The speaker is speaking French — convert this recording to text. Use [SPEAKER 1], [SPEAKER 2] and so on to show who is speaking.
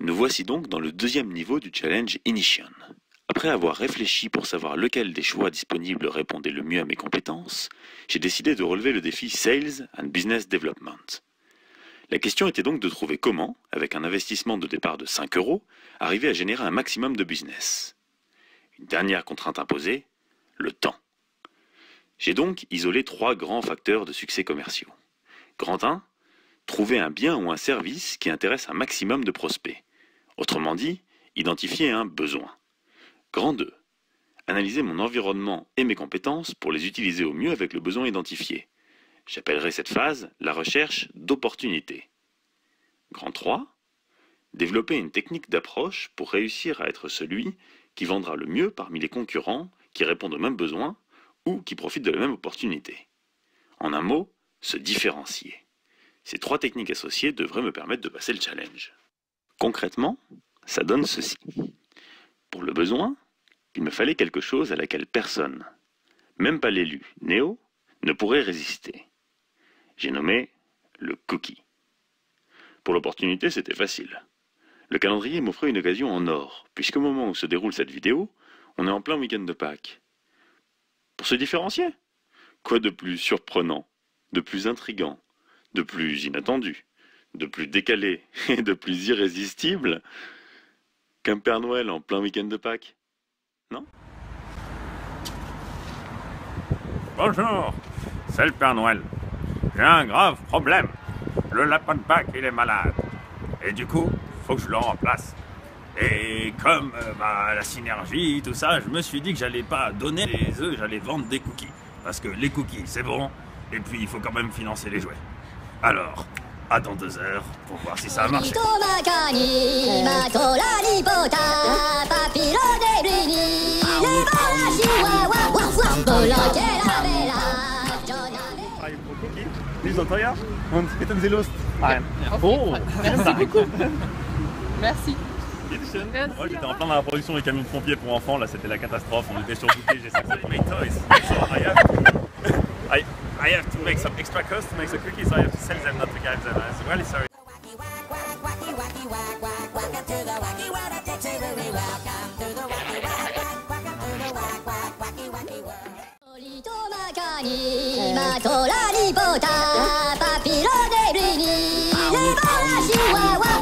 [SPEAKER 1] Nous voici donc dans le deuxième niveau du challenge Initiation. Après avoir réfléchi pour savoir lequel des choix disponibles répondait le mieux à mes compétences, j'ai décidé de relever le défi Sales and Business Development. La question était donc de trouver comment, avec un investissement de départ de 5 €, arriver à générer un maximum de business. Une dernière contrainte imposée, le temps. J'ai donc isolé 3 grands facteurs de succès commerciaux. Grand 1, trouver un bien ou un service qui intéresse un maximum de prospects. Autrement dit, identifier un besoin. Grand 2, analyser mon environnement et mes compétences pour les utiliser au mieux avec le besoin identifié. J'appellerai cette phase la recherche d'opportunités. Grand 3, développer une technique d'approche pour réussir à être celui qui vendra le mieux parmi les concurrents qui répondent aux mêmes besoins ou qui profitent de la même opportunité. En un mot, se différencier. Ces 3 techniques associées devraient me permettre de passer le challenge. Concrètement, ça donne ceci. Pour le besoin, il me fallait quelque chose à laquelle personne, même pas l'élu, Néo, ne pourrait résister. J'ai nommé le cookie. Pour l'opportunité, c'était facile. Le calendrier m'offrait une occasion en or, puisqu'au moment où se déroule cette vidéo, on est en plein week-end de Pâques. Pour se différencier, quoi de plus surprenant, de plus intrigant, de plus inattendu, de plus décalé et de plus irrésistible qu'un Père Noël en plein week-end de Pâques? Non?
[SPEAKER 2] Bonjour, c'est le Père Noël. J'ai un grave problème. Le lapin de Pâques, il est malade. Et du coup, faut que je le remplace. Et comme la synergie, tout ça, je me suis dit que j'allais pas donner les œufs, j'allais vendre des cookies. Parce que les cookies, c'est bon, et puis il faut quand même financer les jouets. Alors, attends 2 heures pour voir si ça a marché.
[SPEAKER 3] Nicht so teuer und hätten Sie Lust?
[SPEAKER 4] Nein. Oh, merci beaucoup. Merci.
[SPEAKER 3] Moi j'étais en plein dans la production des camions de pompiers pour enfants, là c'était la catastrophe, on était surbootés, j'ai sorti mes toys. So I have to make some extra cost to make the cookies, so I have to sell them, not to give them. I'm really sorry.
[SPEAKER 5] Papillon des ruines, les balles à chihuahua,